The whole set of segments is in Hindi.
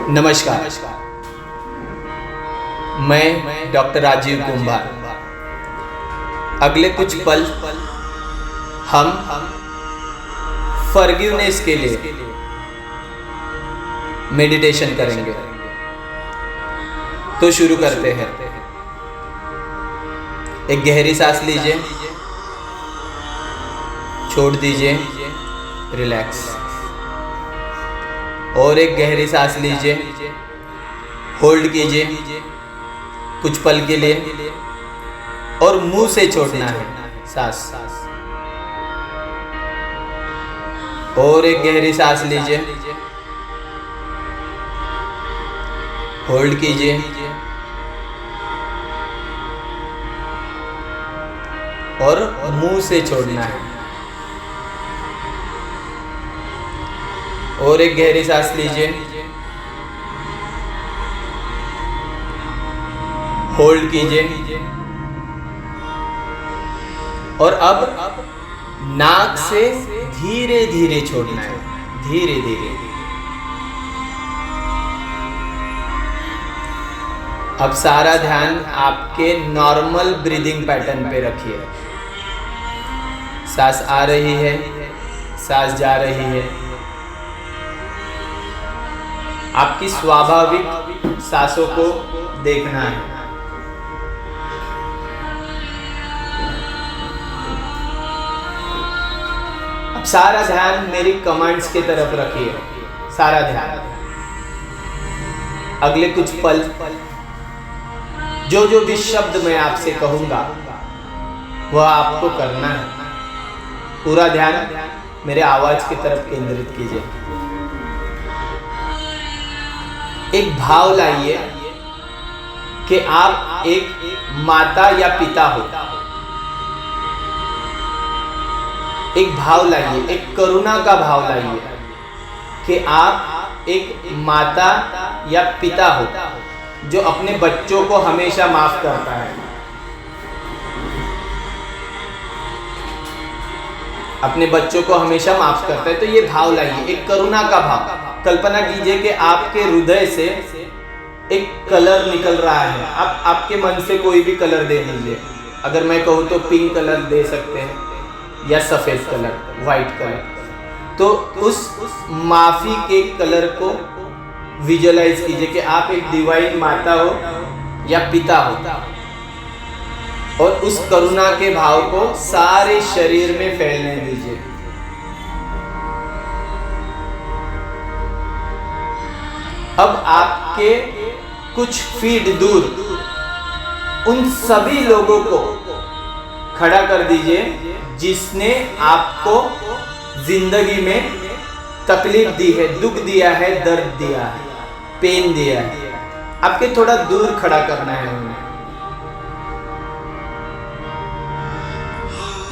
नमस्कार, मैं डॉक्टर राजीव कुंभार। अगले कुछ पल हम फॉरगिवनेस के लिए मेडिटेशन करेंगे। तो शुरू करते हैं। एक गहरी सांस लीजिए, छोड़ दीजिए, रिलैक्स। और एक गहरी सांस लीजिए, होल्ड कीजिए कुछ पल के लिए और मुंह से छोड़ना है सांस। और एक गहरी सांस लीजिए, होल्ड कीजिए और मुंह से छोड़ना है। और एक गहरी सांस लीजिए, होल्ड कीजिए और अब नाक से धीरे धीरे छोड़ना है, धीरे धीरे। अब सारा ध्यान आपके नॉर्मल ब्रीदिंग पैटर्न पे रखिए। सांस आ रही है, सांस जा रही है। आपकी स्वाभाविक सांसों को देखना है। अब सारा ध्यान मेरी कमांड्स की तरफ रखिए, सारा ध्यान। अगले कुछ पल जो भी शब्द मैं आपसे कहूंगा वह आपको करना है। पूरा ध्यान मेरे आवाज की तरफ केंद्रित कीजिए। एक भाव लाइए कि आप एक माता या पिता हो। एक भाव लाइए, एक करुणा का भाव लाइए कि आप एक माता या पिता हो जो अपने बच्चों को हमेशा माफ करता है। अपने बच्चों को हमेशा माफ करता है। तो ये भाव लाइए, एक करुणा का भाव। कल्पना कीजिए कि आपके हृदय से एक कलर निकल रहा है। आप आपके मन से कोई भी कलर दे दीजिए। अगर मैं कहूँ तो पिंक कलर दे सकते हैं या सफ़ेद कलर, वाइट कलर। तो उस माफ़ी के कलर को विजुअलाइज कीजिए कि आप एक डिवाइन माता हो या पिता हो, और उस करुणा के भाव को सारे शरीर में फैलने दीजिए। अब आपके कुछ फीट दूर उन सभी लोगों को खड़ा कर दीजिए जिसने आपको जिंदगी में तकलीफ दी है, दुख दिया है, दर्द दिया है, पेन दिया है। आपके थोड़ा दूर खड़ा करना है उन्हें।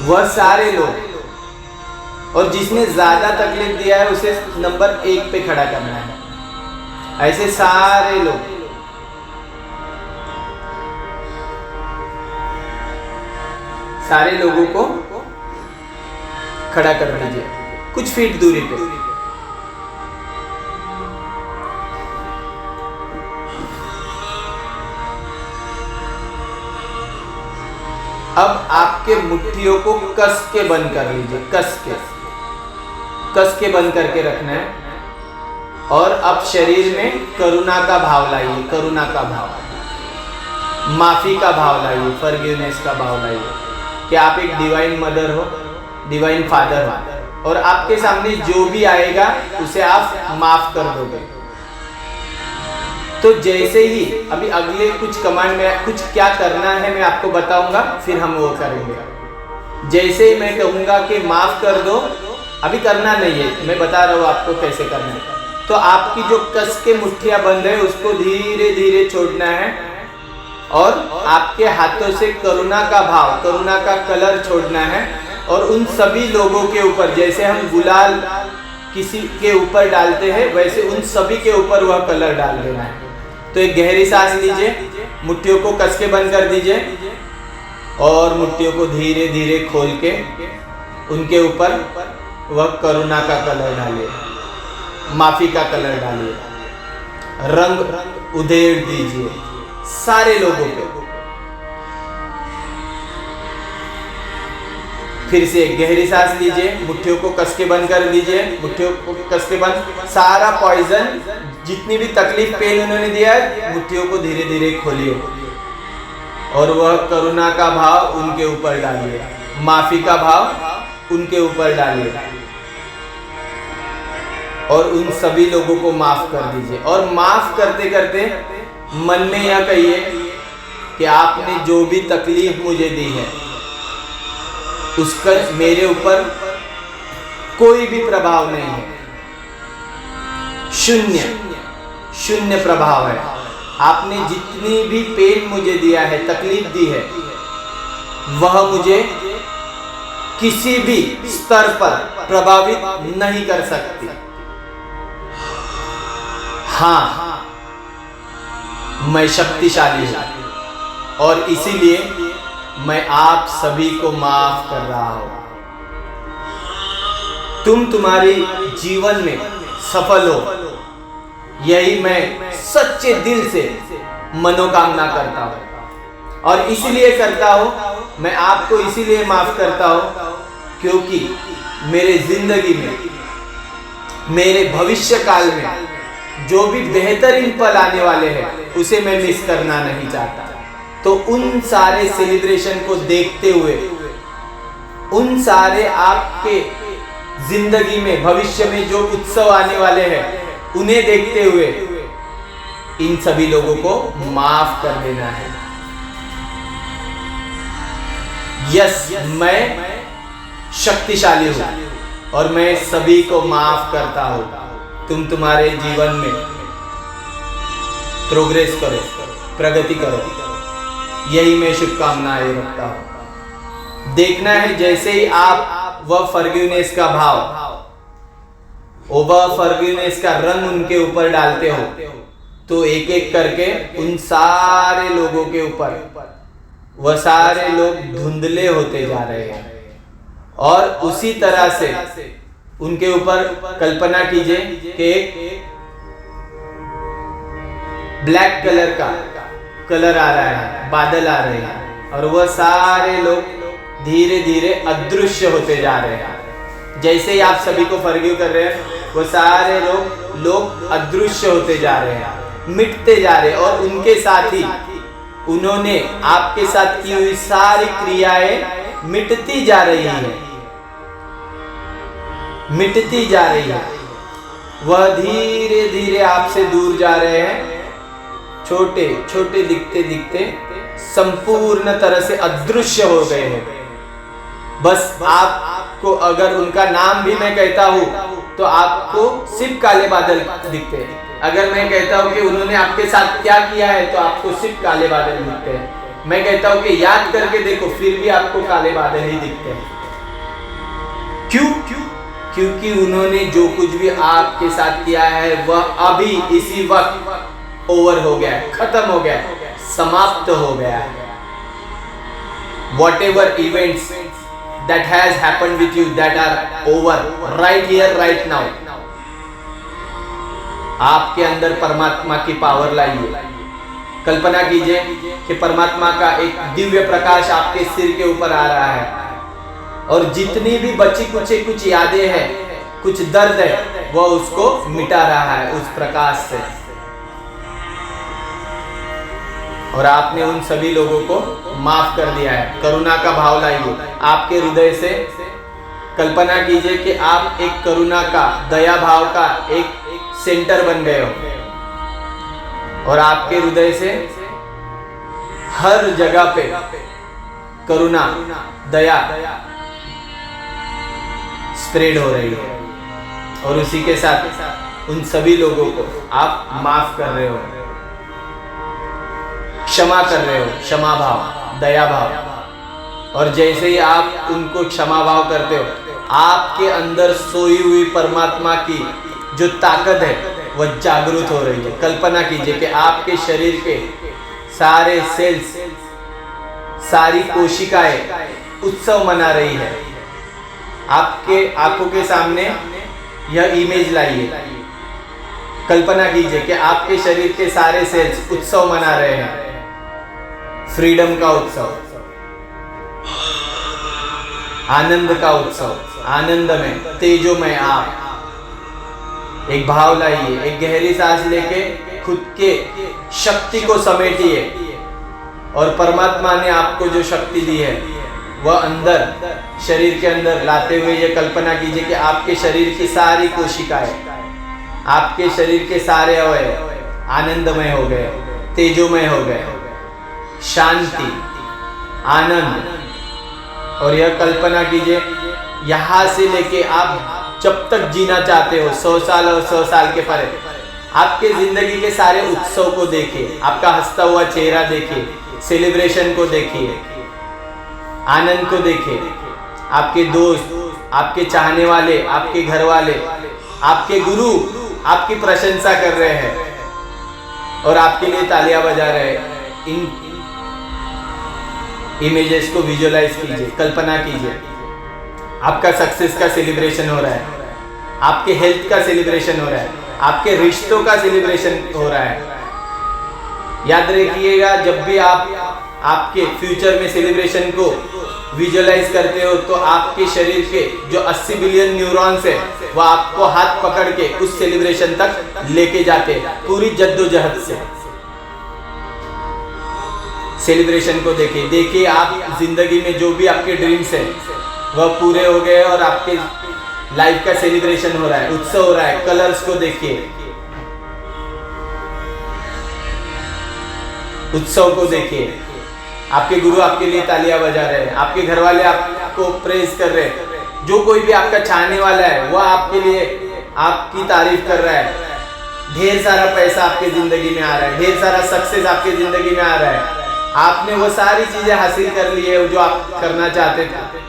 वह सारे लोग, और जिसने ज्यादा तकलीफ दिया है उसे नंबर 1 पे खड़ा करना है। ऐसे सारे लोग। सारे लोगों को खड़ा कर दीजिए कुछ फीट दूरी पे। अब आपके मुट्ठियों को कस के बंद कर लीजिए, कस के बंद करके रखना है। और अब शरीर में करुणा का भाव लाइए, करुणा का भाव, माफी का भाव लाइए, फॉरगिवनेस का भाव लाइए कि आप एक डिवाइन मदर हो, डिवाइन फादर हो, और आपके सामने जो भी आएगा उसे आप माफ कर दोगे। तो जैसे ही अभी अगले कुछ कमांड में कुछ क्या करना है मैं आपको बताऊंगा, फिर हम वो करेंगे। जैसे ही मैं कहूंगा कि माफ कर दो, अभी करना नहीं है, मैं बता रहा हूँ आपको कैसे करना है। तो आपकी जो कस के मुट्ठियां बंद है उसको धीरे धीरे छोड़ना है और आपके हाथों से करुणा का भाव, करुणा का कलर छोड़ना है। और उन सभी लोगों के ऊपर, जैसे हम गुलाल किसी के ऊपर डालते हैं, वैसे उन सभी के ऊपर वह कलर डाल देना है। तो एक गहरी सांस लीजिए, मुट्ठियों को कस के बंद कर दीजिए और मुट्ठियों को धीरे धीरे खोल के उनके ऊपर वह करुणा का कलर डालिए, माफी का कलर डालिए। रंग उधेड़ दीजिए सारे लोगों पे। फिर से गहरी सांस लीजिए, मुट्ठियों को कस के बंद कर दीजिए, मुट्ठियों को कस के बंद। सारा पॉइजन, जितनी भी तकलीफ पेन उन्होंने दिया है, मुट्ठियों को धीरे धीरे खोलिए और वह करुणा का भाव उनके ऊपर डालिए, माफी का भाव उनके ऊपर डालिए और उन सभी लोगों को माफ कर दीजिए। और माफ करते करते मन में यह कहिए कि आपने जो भी तकलीफ मुझे दी है उसका मेरे ऊपर कोई भी प्रभाव नहीं है, शून्य प्रभाव है। आपने जितनी भी पेन मुझे दिया है, तकलीफ दी है, वह मुझे किसी भी स्तर पर प्रभावित नहीं कर सकती। हाँ, मैं शक्तिशाली हूं और इसीलिए मैं आप सभी को माफ कर रहा हूं। तुम तुम्हारी जीवन में सफल हो, यही मैं सच्चे दिल से मनोकामना करता हूं। और इसीलिए करता हूं, मैं आपको इसीलिए माफ करता हूं क्योंकि मेरे जिंदगी में, मेरे भविष्य काल में जो भी बेहतरीन पल आने वाले हैं उसे मैं मिस करना नहीं चाहता। तो उन सारे सेलिब्रेशन को देखते हुए, उन सारे आपके जिंदगी में भविष्य में जो उत्सव आने वाले हैं उन्हें देखते हुए इन सभी लोगों को माफ कर देना है। यस, मैं शक्तिशाली हूं और मैं सभी को माफ करता हूं। तुम तुम्हारे जीवन में प्रोग्रेस करो, प्रगति करो, यही मैं शुभकामनाएं रखता हूं। देखना है जैसे ही आप वह फॉरगिवनेस का भाव, वह फॉरगिवनेस का रंग उनके ऊपर डालते हो, तो एक एक करके उन सारे लोगों के ऊपर वह सारे लोग धुंधले होते जा रहे हैं। और उसी तरह से उनके ऊपर कल्पना कीजिए कि एक ब्लैक कलर का कलर आ रहा है, बादल आ रहे हैं और वह सारे लोग धीरे धीरे अदृश्य होते जा रहे हैं। जैसे ही आप सभी को फॉरगिव कर रहे हैं, वो सारे लोग अदृश्य होते जा रहे हैं, मिटते जा रहे हैं। और उनके साथ ही उन्होंने आपके साथ की हुई सारी क्रियाएं मिटती जा रही हैं, मिटती जा रही है। वह धीरे धीरे आपसे दूर जा रहे हैं, छोटे छोटे दिखते दिखते संपूर्ण तरह से अदृश्य हो गए हैं। बस आपको अगर उनका नाम भी मैं कहता हूं तो आपको सिर्फ काले बादल दिखते हैं। अगर मैं कहता हूं कि उन्होंने आपके साथ क्या किया है तो आपको सिर्फ काले बादल दिखते हैं। मैं कहता हूं कि याद करके देखो, फिर भी आपको काले बादल ही दिखते हैं। क्यों? क्योंकि उन्होंने जो कुछ भी आपके साथ किया है वह अभी इसी वक्त ओवर हो गया है, खत्म हो गया है, समाप्त हो गया है। Whatever events that has happened with you that are over right here right now, आपके अंदर परमात्मा की पावर लाइए। कल्पना कीजिए कि परमात्मा का एक दिव्य प्रकाश आपके सिर के ऊपर आ रहा है और जितनी भी बची कुछ यादें हैं, कुछ दर्द है, वह उसको मिटा रहा है उस प्रकाश से। और आपने उन सभी लोगों को माफ कर दिया है। करुणा का भाव लाइए आपके हृदय से। कल्पना कीजिए कि आप एक करुणा का, दया भाव का एक सेंटर बन गए हो और आपके हृदय से हर जगह पे करुणा, दया स्प्रेड हो रही है और उसी के साथ उन सभी लोगों को आप माफ कर रहे हो, क्षमा कर रहे हो, क्षमा भाव, दया भाव। और जैसे ही आप उनको क्षमा भाव करते हो, आपके अंदर सोई हुई परमात्मा की जो ताकत है वह जागृत हो रही है। कल्पना कीजिए कि आपके शरीर के सारे सेल्स, सारी कोशिकाएं उत्सव मना रही है। आपके आंखों के सामने यह इमेज लाइए कल्पना कीजिए कि आपके शरीर के सारे सेल्स उत्सव मना रहे हैं, फ्रीडम का उत्सव, आनंद का उत्सव, आनंद में, तेजो में। आप एक भाव लाइए, एक गहरी सांस लेके खुद के शक्ति को समेटिए और परमात्मा ने आपको जो शक्ति दी है वह अंदर, शरीर के अंदर लाते हुए ये कल्पना कीजिए कि आपके शरीर की सारी कोशिकाएं, आपके शरीर के सारे अवयव आनंदमय हो गए, तेजोमय हो गए, शांति, आनंद। और यह कल्पना कीजिए यहां से लेके आप जब तक जीना चाहते हो, 100 साल और 100 साल के परे, आपके जिंदगी के सारे उत्सव को देखिए, आपका हंसता हुआ चेहरा देखिए, सेलिब्रेशन को देखिए, आनंद को देखिए, आपके दोस्त, आपके चाहने वाले, आपके घर वाले, आपके गुरु आपकी प्रशंसा कर रहे हैं और आपके लिए तालियां बजा रहे हैं। इन इमेजेस को विजुअलाइज कीजिए, कल्पना कीजिए। आपका सक्सेस का सेलिब्रेशन हो रहा है, आपके हेल्थ का सेलिब्रेशन हो रहा है, आपके रिश्तों का सेलिब्रेशन हो रहा है। याद रखिएगा, जब भी आप आपके फ्यूचर में सेलिब्रेशन को विजुअलाइज करते हो तो आपके शरीर के जो 80 बिलियन न्यूरॉन्स है वह आपको हाथ पकड़ के उस सेलिब्रेशन तक लेके जाते पूरी जद्दोजहद से। सेलिब्रेशन को देखिए, देखिए आप जिंदगी में जो भी आपके ड्रीम्स है वह पूरे हो गए और आपके लाइफ का सेलिब्रेशन हो रहा है, उत्सव हो रहा है। कलर्स को देखिए, उत्सव को देखिए। आपके गुरु आपके लिए तालियां बजा रहे हैं, आपके घर वाले आपको प्रेज कर रहे हैं, जो कोई भी आपका चाहने वाला है वह आपके लिए आपकी तारीफ कर रहा है। ढेर सारा पैसा आपके जिंदगी में आ रहा है, ढेर सारा सक्सेस आपके जिंदगी में आ रहा है। आपने वो सारी चीजें हासिल कर ली है जो आप करना चाहते थे।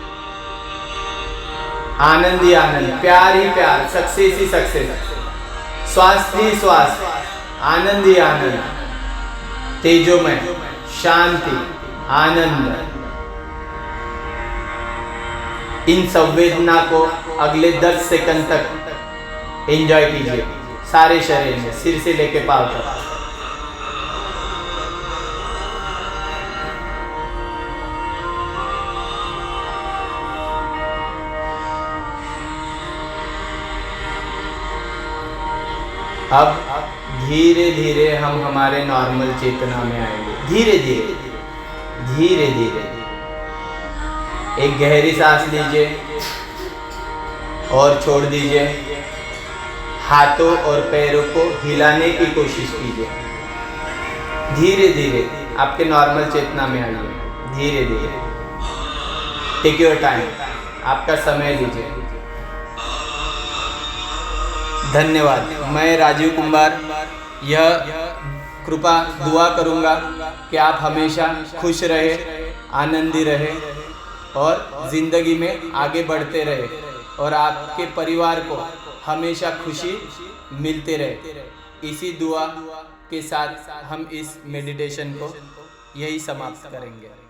आनंद ही आनंद, प्यार ही प्यार, सक्सेस ही सक्सेस, स्वास्थ्य ही स्वास्थ्य, आनंद ही आनंद, तेजोमय, शांति, आनंद। इन संवेदना को अगले 10 सेकंड तक एंजॉय कीजिए, सारे शरीर में, सिर से लेके पांव तक। अब धीरे धीरे हम हमारे नॉर्मल चेतना में आएंगे। धीरे धीरे धीरे धीरे एक गहरी सांस लीजिए और छोड़ दीजिए। हाथों और पैरों को हिलाने की कोशिश कीजिए। धीरे धीरे आपके नॉर्मल चेतना में आइए। धीरे धीरे, टेक योर टाइम, आपका समय लीजिए। धन्यवाद। मैं राजीव कुमार यह कृपा दुआ करूँगा कि आप हमेशा खुश रहे, आनंदी रहे और ज़िंदगी में आगे बढ़ते रहे और आपके परिवार को हमेशा खुशी मिलते रहे। इसी दुआ के साथ हम इस मेडिटेशन को यही समाप्त करेंगे।